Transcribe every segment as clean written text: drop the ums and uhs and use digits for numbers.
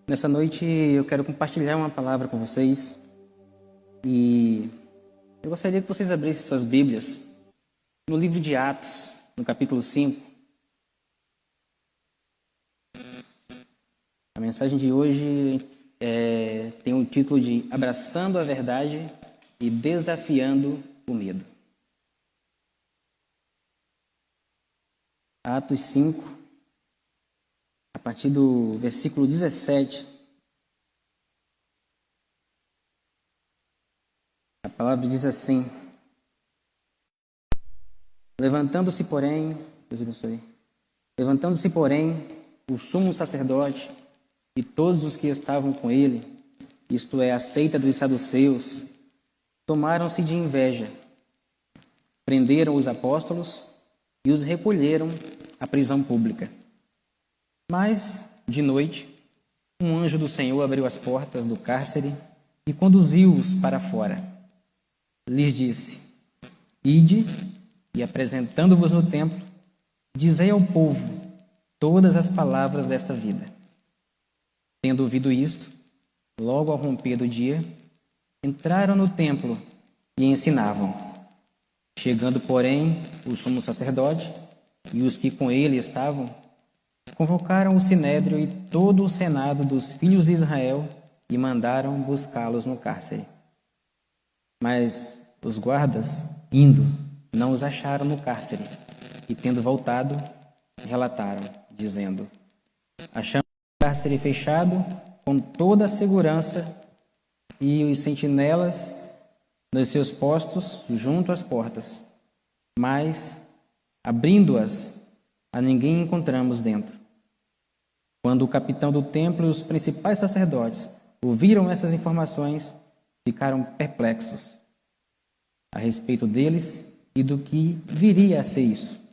Nessa noite eu quero compartilhar uma palavra com vocês e eu gostaria que vocês abrissem suas Bíblias no livro de Atos, no capítulo 5. A mensagem de hoje tem o título de Abraçando a Verdade e Desafiando o Medo. Atos 5, a partir do versículo 17. A palavra diz assim: Levantando-se, porém, o sumo sacerdote e todos os que estavam com ele, isto é, a seita dos saduceus, tomaram-se de inveja, prenderam os apóstolos e os recolheram à prisão pública. Mas, de noite, um anjo do Senhor abriu as portas do cárcere e conduziu-os para fora. Lhes disse: Ide, e apresentando-vos no templo, dizei ao povo todas as palavras desta vida. Tendo ouvido isto, logo ao romper do dia, entraram no templo e ensinavam. Chegando, porém, o sumo sacerdote e os que com ele estavam, convocaram o sinédrio e todo o senado dos filhos de Israel e mandaram buscá-los no cárcere. Mas os guardas, indo, não os acharam no cárcere, e tendo voltado, relataram, dizendo: Achamos o cárcere fechado com toda a segurança e os sentinelas nos seus postos junto às portas, mas, abrindo-as, a ninguém encontramos dentro. Quando o capitão do templo e os principais sacerdotes ouviram essas informações, ficaram perplexos a respeito deles e do que viria a ser isso.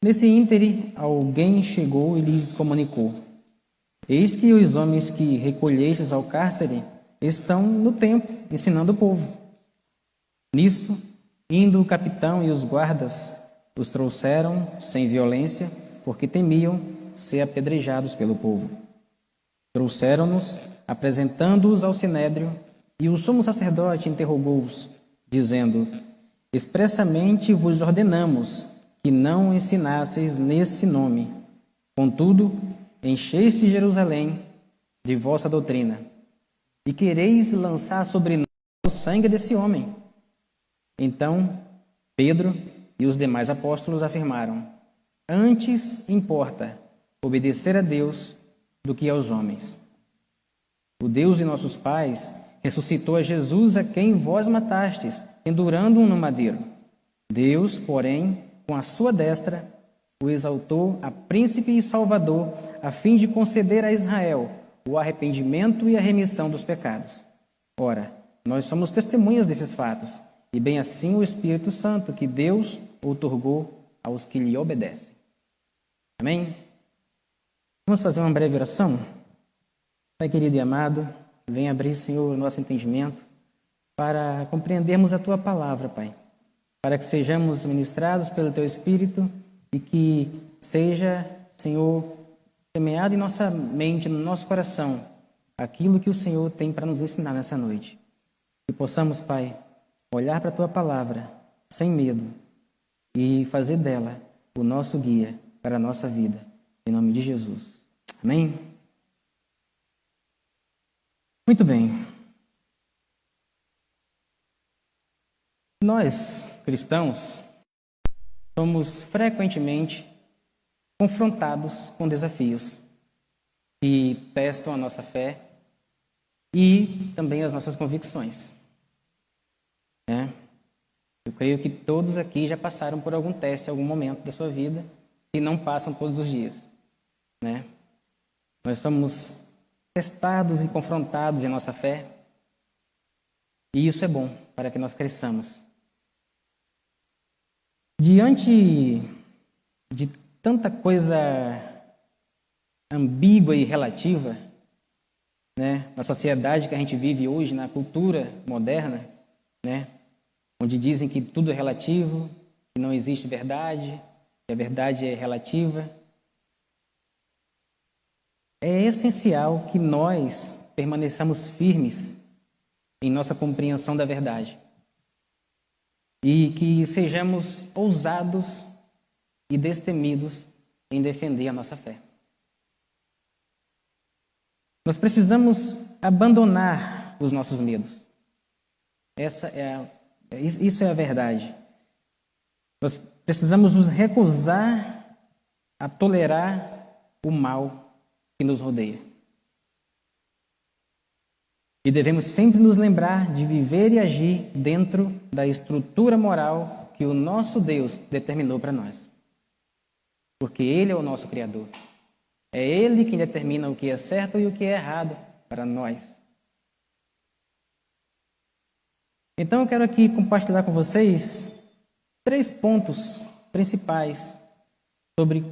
Nesse íntere, alguém chegou e lhes comunicou: Eis que os homens que recolhestes ao cárcere estão no templo, ensinando o povo. Nisso, indo o capitão e os guardas, os trouxeram sem violência, porque temiam ser apedrejados pelo povo. Trouxeram-nos, apresentando-os ao sinédrio, e o sumo sacerdote interrogou-os, dizendo: Expressamente vos ordenamos que não ensinasseis nesse nome. Contudo, encheste Jerusalém de vossa doutrina, e quereis lançar sobre nós o sangue desse homem. Então, Pedro e os demais apóstolos afirmaram: Antes importa obedecer a Deus do que aos homens. O Deus de nossos pais ressuscitou a Jesus, a quem vós matastes, pendurando-o no madeiro. Deus, porém, com a sua destra, o exaltou a príncipe e salvador, a fim de conceder a Israel o arrependimento e a remissão dos pecados. Ora, nós somos testemunhas desses fatos, e bem assim o Espírito Santo, que Deus outorgou aos que lhe obedecem. Amém? Vamos fazer uma breve oração? Pai querido e amado, venha abrir, Senhor, o nosso entendimento para compreendermos a Tua palavra, Pai, para que sejamos ministrados pelo Teu Espírito e que seja, Senhor, semeado em nossa mente, no nosso coração, aquilo que o Senhor tem para nos ensinar nessa noite. Que possamos, Pai, olhar para a Tua palavra sem medo e fazer dela o nosso guia para a nossa vida, em nome de Jesus. Amém? Muito bem. Nós, cristãos, somos frequentemente confrontados com desafios que testam a nossa fé e também as nossas convicções. Eu creio que todos aqui já passaram por algum teste em algum momento da sua vida, se não passam todos os dias. Nós somos testados e confrontados em nossa fé, e isso é bom para que nós cresçamos. Diante de tanta coisa ambígua e relativa, na sociedade que a gente vive hoje, na cultura moderna, onde dizem que tudo é relativo, que não existe verdade, que a verdade é relativa. é essencial que nós permaneçamos firmes em nossa compreensão da verdade e que sejamos ousados e destemidos em defender a nossa fé. Nós precisamos abandonar os nossos medos. Isso é a verdade. Nós precisamos nos recusar a tolerar o mal que nos rodeia. E devemos sempre nos lembrar de viver e agir dentro da estrutura moral que o nosso Deus determinou para nós. Porque Ele é o nosso Criador. É Ele quem determina o que é certo e o que é errado para nós. Então eu quero aqui compartilhar com vocês 3 pontos principais sobre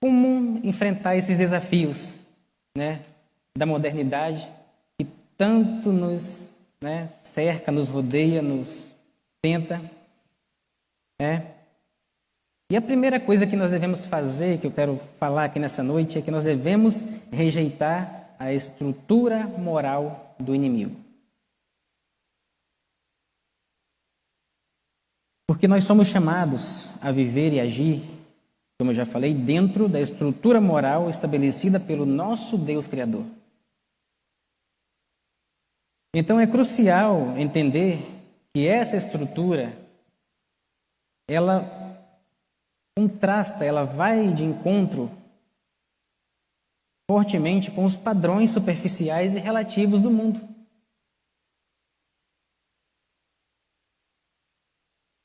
como enfrentar esses desafios, da modernidade que tanto nos cerca, nos rodeia, nos tenta. E a primeira coisa que nós devemos fazer, que eu quero falar aqui nessa noite, é que nós devemos rejeitar a estrutura moral do inimigo. Porque nós somos chamados a viver e agir, como eu já falei, dentro da estrutura moral estabelecida pelo nosso Deus Criador. Então é crucial entender que essa estrutura, ela contrasta, ela vai de encontro fortemente com os padrões superficiais e relativos do mundo.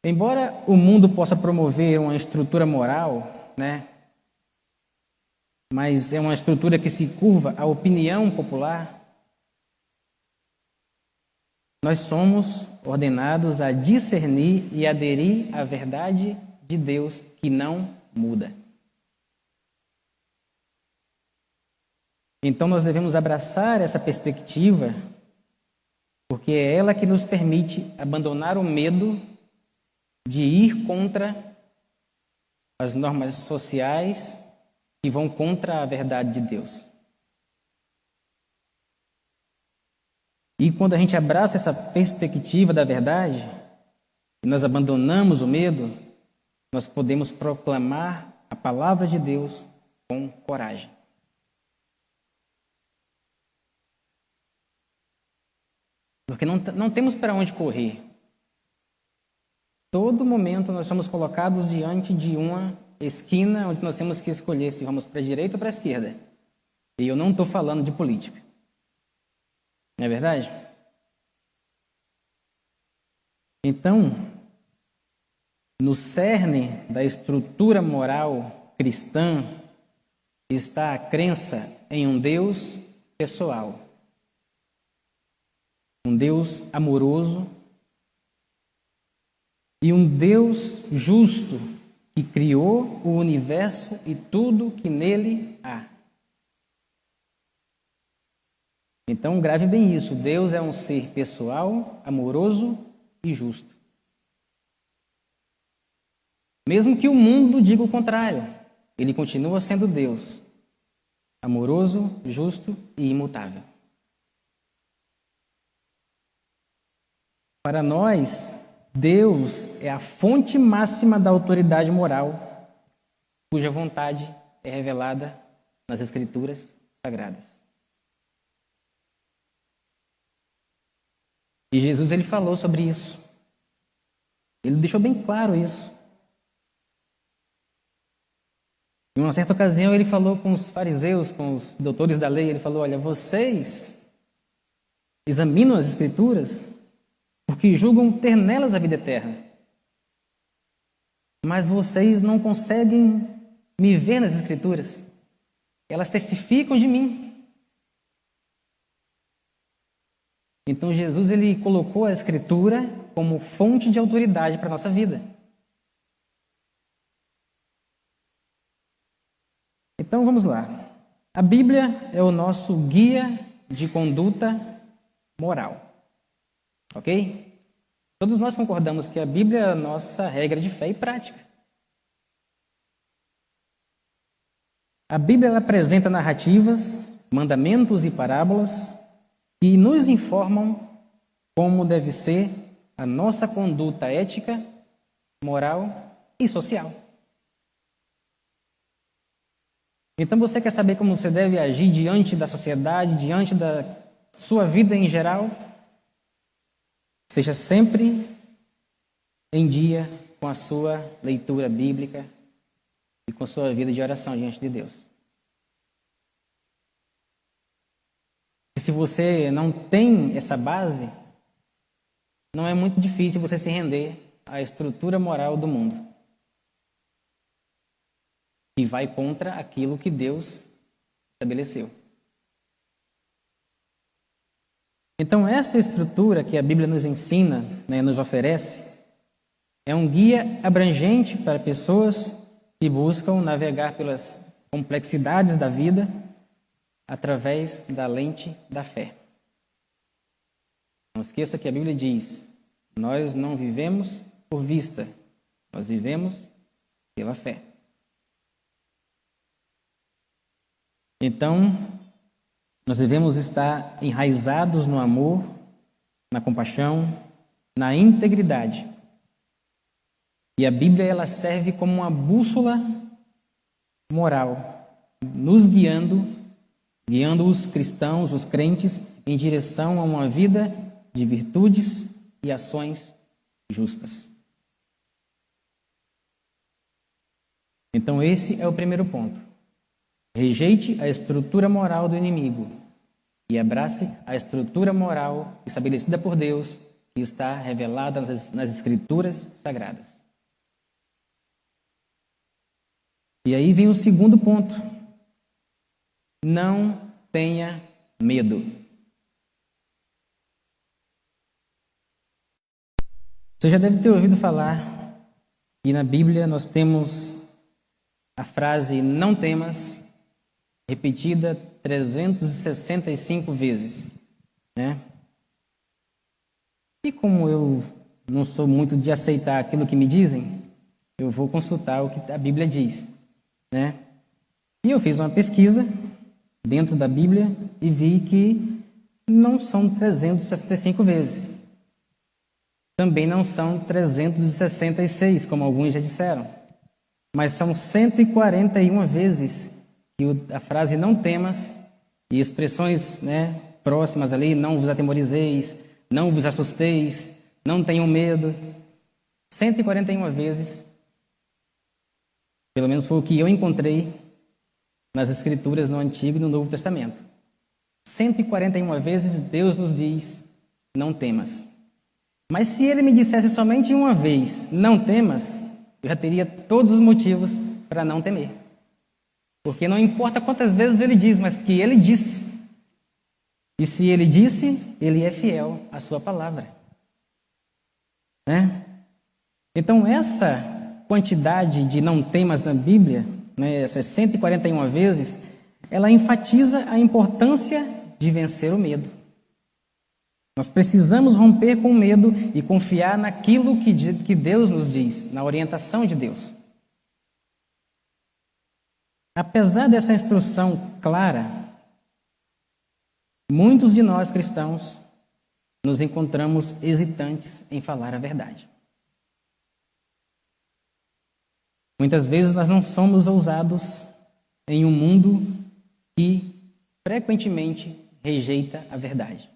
Embora o mundo possa promover uma estrutura moral, mas é uma estrutura que se curva à opinião popular, nós somos ordenados a discernir e aderir à verdade de Deus que não muda. Então nós devemos abraçar essa perspectiva, porque é ela que nos permite abandonar o medo de ir contra as normas sociais que vão contra a verdade de Deus. E quando a gente abraça essa perspectiva da verdade, e nós abandonamos o medo, nós podemos proclamar a palavra de Deus com coragem. Porque não temos para onde correr. Todo momento nós somos colocados diante de uma esquina onde nós temos que escolher se vamos para a direita ou para a esquerda. E eu não estou falando de política. Não é verdade? Então, no cerne da estrutura moral cristã está a crença em um Deus pessoal. Um Deus amoroso e um Deus justo que criou o universo e tudo que nele há. Então, grave bem isso. Deus é um ser pessoal, amoroso e justo. Mesmo que o mundo diga o contrário, ele continua sendo Deus, amoroso, justo e imutável. Para nós, Deus é a fonte máxima da autoridade moral, cuja vontade é revelada nas Escrituras Sagradas. E Jesus ele falou sobre isso. Ele deixou bem claro isso. Em uma certa ocasião ele falou com os fariseus, com os doutores da lei, ele falou: olha, vocês examinam as Escrituras porque julgam ter nelas a vida eterna. Mas vocês não conseguem me ver nas Escrituras. Elas testificam de mim. Então Jesus ele colocou a Escritura como fonte de autoridade para a nossa vida. Então vamos lá. A Bíblia é o nosso guia de conduta moral. Ok? Todos nós concordamos que a Bíblia é a nossa regra de fé e prática. A Bíblia ela apresenta narrativas mandamentos e parábolas que nos informam como deve ser a nossa conduta ética, moral e social. Então você quer saber como você deve agir diante da sociedade, diante da sua vida em geral? Seja sempre em dia com a sua leitura bíblica e com a sua vida de oração diante de Deus. E se você não tem essa base, não é muito difícil você se render à estrutura moral do mundo, que vai contra aquilo que Deus estabeleceu. Então, essa estrutura que a Bíblia nos ensina, nos oferece, é um guia abrangente para pessoas que buscam navegar pelas complexidades da vida através da lente da fé. Não esqueça que a Bíblia diz: nós não vivemos por vista, nós vivemos pela fé. Então, nós devemos estar enraizados no amor, na compaixão, na integridade. E a Bíblia ela serve como uma bússola moral, nos guiando os cristãos, os crentes, em direção a uma vida de virtudes e ações justas. Então esse é o primeiro ponto. Rejeite a estrutura moral do inimigo e abrace a estrutura moral estabelecida por Deus, que está revelada nas Escrituras Sagradas. E aí vem o segundo ponto. Não tenha medo. Você já deve ter ouvido falar que na Bíblia nós temos a frase "não temas" repetida 365 vezes, né? E como eu não sou muito de aceitar aquilo que me dizem, eu vou consultar o que a Bíblia diz, né? E eu fiz uma pesquisa dentro da Bíblia e vi que não são 365 vezes. Também não são 366, como alguns já disseram, mas são 141 vezes que a frase "não temas" e expressões, próximas ali, "não vos atemorizeis", "não vos assusteis", "não tenham medo", 141 vezes, pelo menos foi o que eu encontrei nas Escrituras no Antigo e no Novo Testamento. 141 vezes Deus nos diz: não temas. Mas se ele me dissesse somente uma vez, não temas, eu já teria todos os motivos para não temer. Porque não importa quantas vezes ele diz, mas que ele disse. E se ele disse, ele é fiel à sua palavra. Então essa quantidade de não temas na Bíblia, essas 141 vezes, ela enfatiza a importância de vencer o medo. Nós precisamos romper com o medo e confiar naquilo que Deus nos diz, na orientação de Deus. Apesar dessa instrução clara, muitos de nós cristãos nos encontramos hesitantes em falar a verdade. Muitas vezes nós não somos ousados em um mundo que frequentemente rejeita a verdade.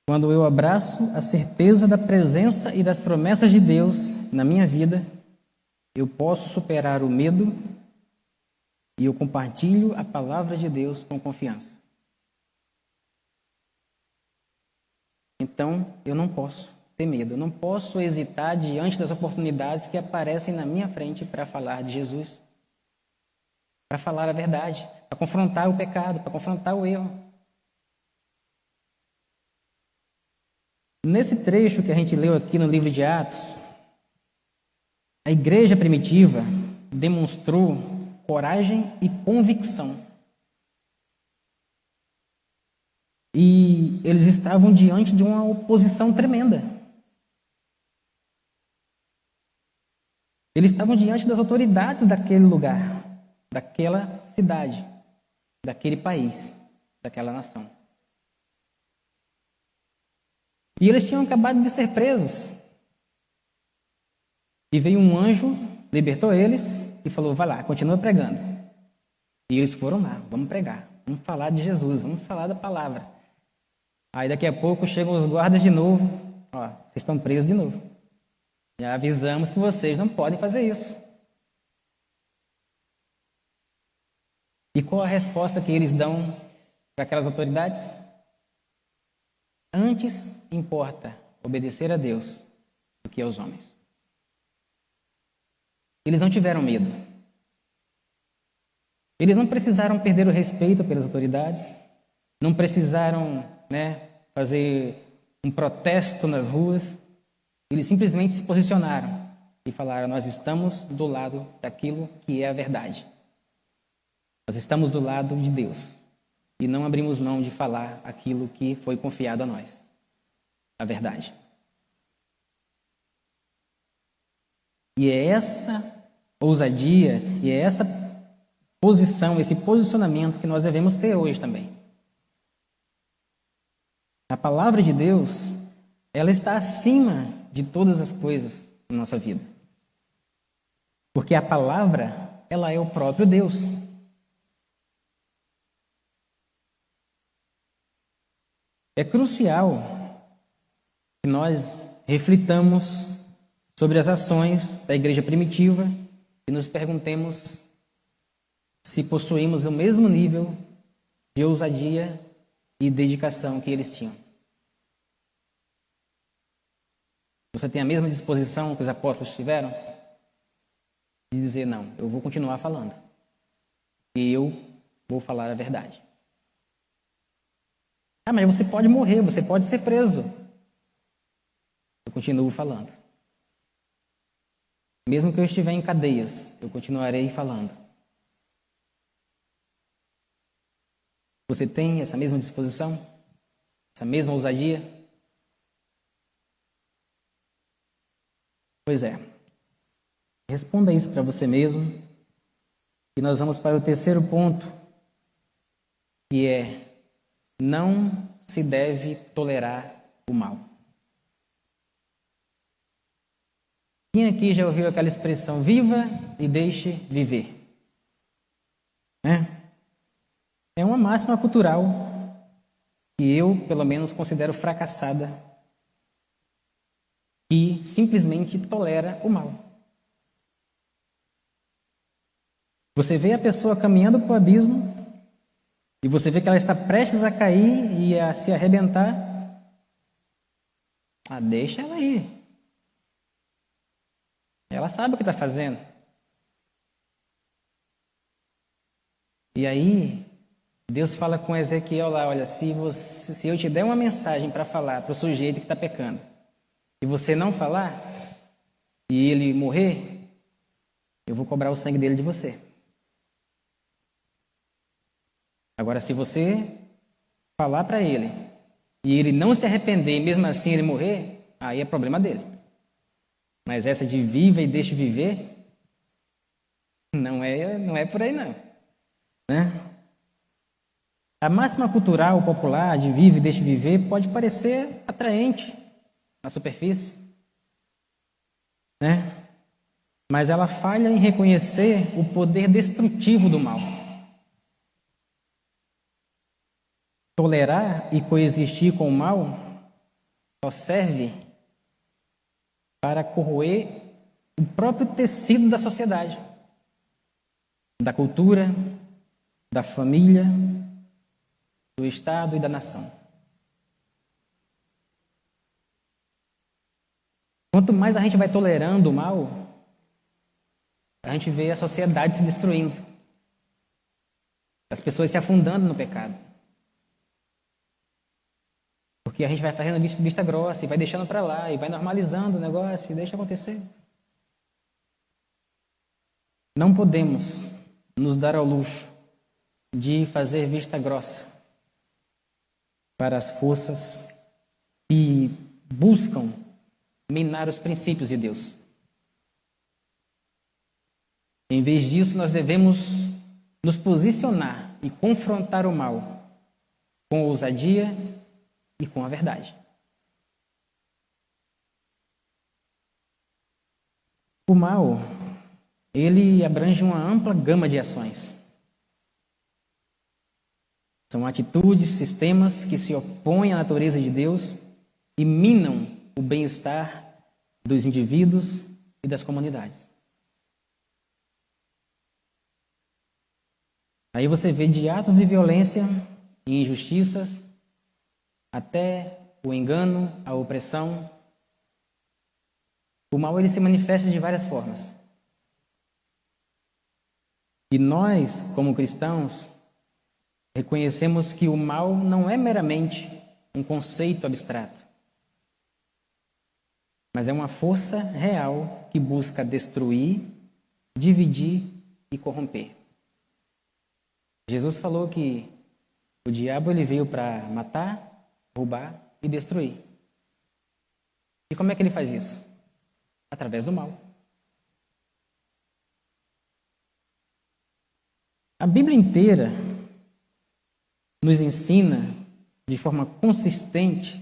Quando eu abraço a certeza da presença e das promessas de Deus na minha vida, eu posso superar o medo e eu compartilho a palavra de Deus com confiança. Então, eu não posso ter medo, eu não posso hesitar diante das oportunidades que aparecem na minha frente para falar de Jesus, para falar a verdade, para confrontar o pecado, para confrontar o erro. Nesse trecho que a gente leu aqui no livro de Atos, a igreja primitiva demonstrou coragem e convicção. E eles estavam diante de uma oposição tremenda. Eles estavam diante das autoridades daquele lugar, daquela cidade, daquele país, daquela nação. E eles tinham acabado de ser presos. E veio um anjo, libertou eles e falou: vai lá, continua pregando. E eles foram lá: vamos pregar, vamos falar de Jesus, vamos falar da palavra. Aí daqui a pouco chegam os guardas de novo: ó, vocês estão presos de novo. Já avisamos que vocês não podem fazer isso. E qual a resposta que eles dão para aquelas autoridades? Antes importa obedecer a Deus do que aos homens. Eles não tiveram medo. Eles não precisaram perder o respeito pelas autoridades, não precisaram, fazer um protesto nas ruas. Eles simplesmente se posicionaram e falaram: nós estamos do lado daquilo que é a verdade. Nós estamos do lado de Deus e não abrimos mão de falar aquilo que foi confiado a nós, a verdade. E é essa ousadia e é essa posição, esse posicionamento que nós devemos ter hoje também. A palavra de Deus, ela está acima de todas as coisas na nossa vida. Porque a palavra, ela é o próprio Deus. É crucial que nós reflitamos sobre as ações da igreja primitiva e nos perguntemos se possuímos o mesmo nível de ousadia e dedicação que eles tinham. Você tem a mesma disposição que os apóstolos tiveram? De dizer: não, eu vou continuar falando. E eu vou falar a verdade. Ah, mas você pode morrer, você pode ser preso. Eu continuo falando. Mesmo que eu estiver em cadeias, eu continuarei falando. Você tem essa mesma disposição? Essa mesma ousadia? Pois é. Responda isso para você mesmo. E nós vamos para o terceiro ponto, que é: não se deve tolerar o mal. Quem aqui já ouviu aquela expressão: viva e deixe viver? É uma máxima cultural que eu, pelo menos, considero fracassada e simplesmente tolera o mal. Você vê a pessoa caminhando para o abismo e você vê que ela está prestes a cair e a se arrebentar. Ah, deixa ela ir. Ela sabe o que está fazendo. E aí, Deus fala com Ezequiel lá: olha, se eu te der uma mensagem para falar para o sujeito que está pecando, e você não falar, e ele morrer, eu vou cobrar o sangue dele de você. Agora, se você falar para ele, e ele não se arrepender, e mesmo assim ele morrer, aí é problema dele. Mas essa de viva e deixe viver, não é por aí não. A máxima cultural popular de vive e deixe viver pode parecer atraente na superfície, mas ela falha em reconhecer o poder destrutivo do mal. Tolerar e coexistir com o mal só serve para corroer o próprio tecido da sociedade, da cultura, da família, do Estado e da nação. Quanto mais a gente vai tolerando o mal, a gente vê a sociedade se destruindo, as pessoas se afundando no pecado. Porque a gente vai fazendo vista grossa e vai deixando para lá e vai normalizando o negócio e deixa acontecer. Não podemos nos dar ao luxo de fazer vista grossa para as forças que buscam minar os princípios de Deus. Em vez disso, nós devemos nos posicionar e confrontar o mal com ousadia e com a verdade. O mal, ele abrange uma ampla gama de ações. São atitudes, sistemas que se opõem à natureza de Deus e minam o bem-estar dos indivíduos e das comunidades. Aí você vê de atos de violência e injustiças até o engano, a opressão. O mal ele se manifesta de várias formas. E nós, como cristãos, reconhecemos que o mal não é meramente um conceito abstrato, mas é uma força real que busca destruir, dividir e corromper. Jesus falou que o diabo ele veio para matar, roubar e destruir. E como é que ele faz isso? Através do mal. A Bíblia inteira nos ensina de forma consistente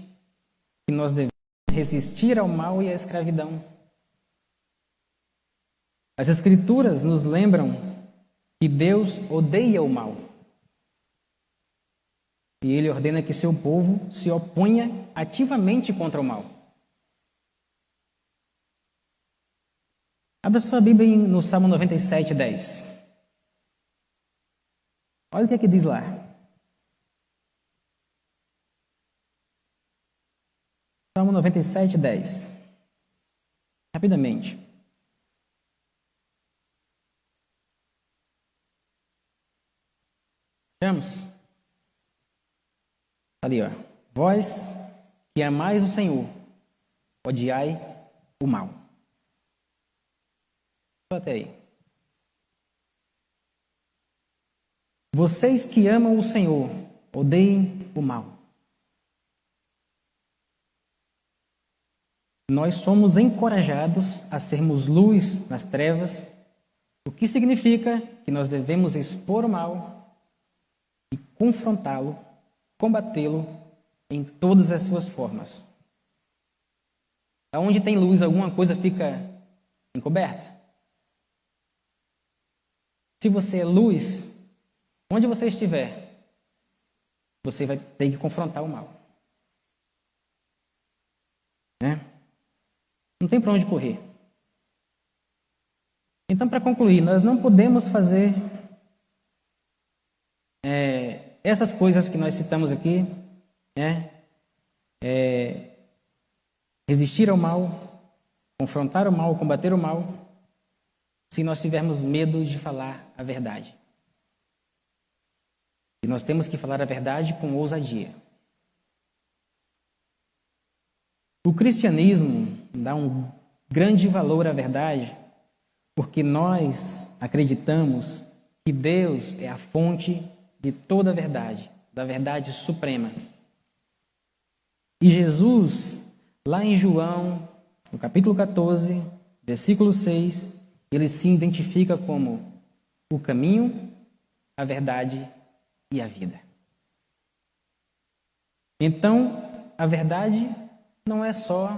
que nós devemos resistir ao mal e à escravidão. As Escrituras nos lembram que Deus odeia o mal. E Ele ordena que seu povo se oponha ativamente contra o mal. Abra sua Bíblia no Salmo 97, 10. Olha o que é que diz lá. Salmo 97, 10. Rapidamente. Vamos? Ali, ó. Vós que amais o Senhor, odiai o mal. Só até aí. Vocês que amam o Senhor, odeiem o mal. Nós somos encorajados a sermos luz nas trevas, o que significa que nós devemos expor o mal e confrontá-lo, combatê-lo em todas as suas formas. Aonde tem luz, alguma coisa fica encoberta? Se você é luz, onde você estiver, você vai ter que confrontar o mal. Né? Não tem para onde correr. Então, para concluir, nós não podemos fazer essas coisas que nós citamos aqui, resistir ao mal, confrontar o mal, combater o mal, se nós tivermos medo de falar a verdade. E nós temos que falar a verdade com ousadia. O cristianismo dá um grande valor à verdade porque nós acreditamos que Deus é a fonte de toda a verdade, da verdade suprema. E Jesus, lá em João, no capítulo 14, versículo 6, ele se identifica como o caminho, a verdade e a vida. Então, a verdade não é só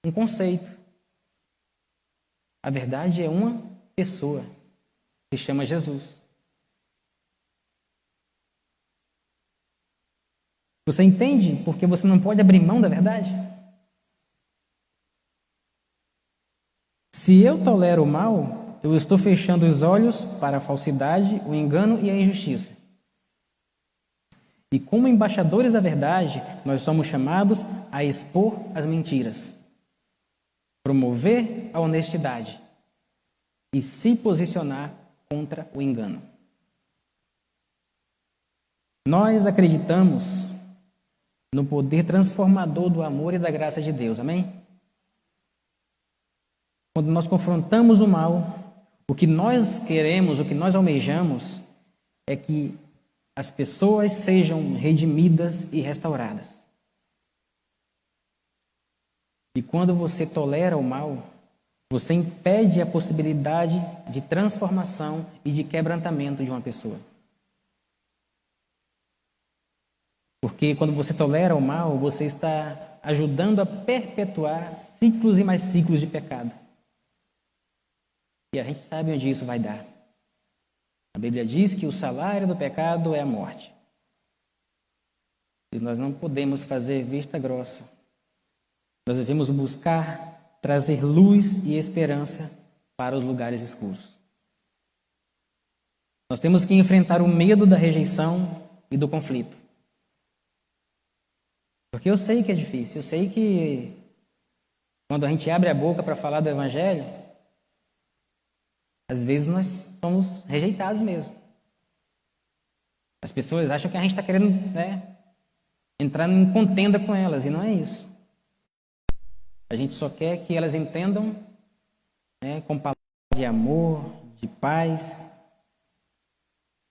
um conceito. A verdade é uma pessoa, se chama Jesus. Você entende por que você não pode abrir mão da verdade? Se eu tolero o mal, eu estou fechando os olhos para a falsidade, o engano e a injustiça. E como embaixadores da verdade, nós somos chamados a expor as mentiras, promover a honestidade e se posicionar contra o engano. Nós acreditamos no poder transformador do amor e da graça de Deus, amém? Quando nós confrontamos o mal, o que nós queremos, o que nós almejamos é que as pessoas sejam redimidas e restauradas. E quando você tolera o mal, você impede a possibilidade de transformação e de quebrantamento de uma pessoa. Porque quando você tolera o mal, você está ajudando a perpetuar ciclos e mais ciclos de pecado. E a gente sabe onde isso vai dar. A Bíblia diz que o salário do pecado é a morte. E nós não podemos fazer vista grossa. Nós devemos buscar trazer luz e esperança para os lugares escuros. Nós temos que enfrentar o medo da rejeição e do conflito. Porque eu sei que é difícil, eu sei que quando a gente abre a boca para falar do Evangelho, às vezes nós somos rejeitados mesmo. As pessoas acham que a gente está querendo, entrar em contenda com elas, e não é isso. A gente só quer que elas entendam, com palavras de amor, de paz,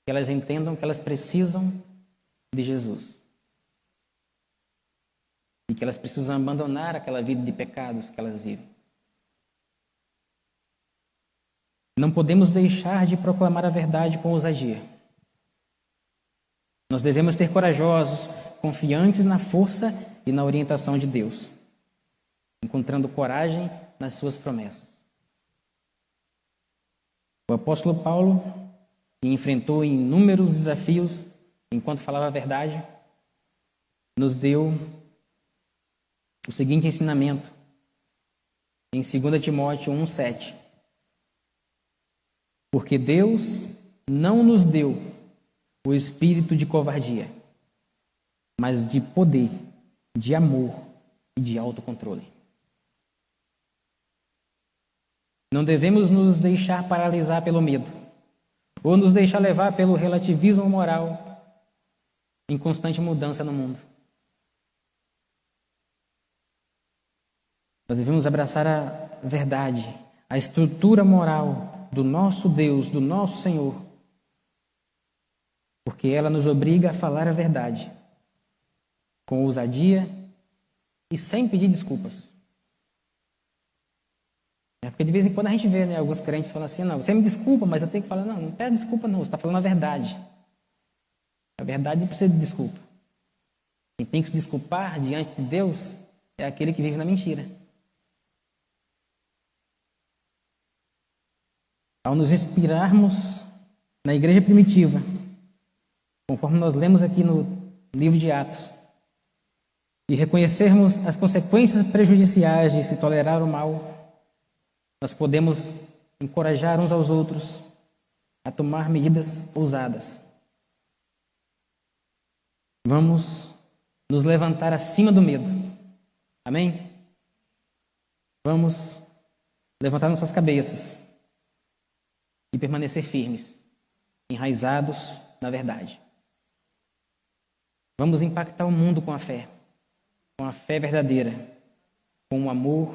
que elas entendam que elas precisam de Jesus. E que elas precisam abandonar aquela vida de pecados que elas vivem. Não podemos deixar de proclamar a verdade com ousadia. Nós devemos ser corajosos, confiantes na força e na orientação de Deus, encontrando coragem nas suas promessas. O apóstolo Paulo, que enfrentou inúmeros desafios enquanto falava a verdade, nos deu o seguinte ensinamento em 2 Timóteo 1,7. Porque Deus não nos deu o espírito de covardia, mas de poder, de amor e de autocontrole. Não devemos nos deixar paralisar pelo medo, ou nos deixar levar pelo relativismo moral em constante mudança no mundo. Nós devemos abraçar a verdade, a estrutura moral do nosso Deus, do nosso Senhor, porque ela nos obriga a falar a verdade, com ousadia e sem pedir desculpas. Porque de vez em quando a gente vê, alguns crentes falando assim, não, você me desculpa, mas eu tenho que falar, não pede desculpa não, você está falando a verdade. A verdade não precisa de desculpa. Quem tem que se desculpar diante de Deus é aquele que vive na mentira. Ao nos inspirarmos na igreja primitiva, conforme nós lemos aqui no livro de Atos, e reconhecermos as consequências prejudiciais de se tolerar o mal, nós podemos encorajar uns aos outros a tomar medidas ousadas. Vamos nos levantar acima do medo. Amém? Vamos levantar nossas cabeças e permanecer firmes, enraizados na verdade. Vamos impactar o mundo com a fé verdadeira, com o amor,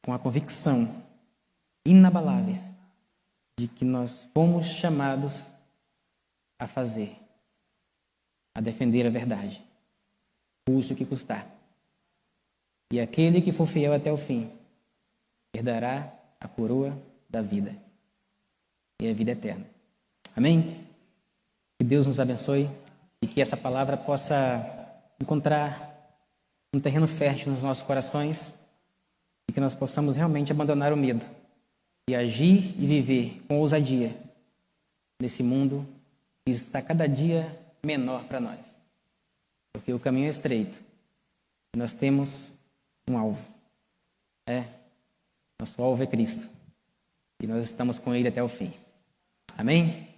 com a convicção inabaláveis de que nós fomos chamados a fazer, a defender a verdade, custe o que custar. E aquele que for fiel até o fim herdará a coroa da vida e a vida eterna. Amém? Que Deus nos abençoe e que essa palavra possa encontrar um terreno fértil nos nossos corações e que nós possamos realmente abandonar o medo e agir e viver com ousadia nesse mundo que está cada dia menor para nós. Porque o caminho é estreito e nós temos um alvo. Nosso alvo é Cristo e nós estamos com Ele até o fim. Amém?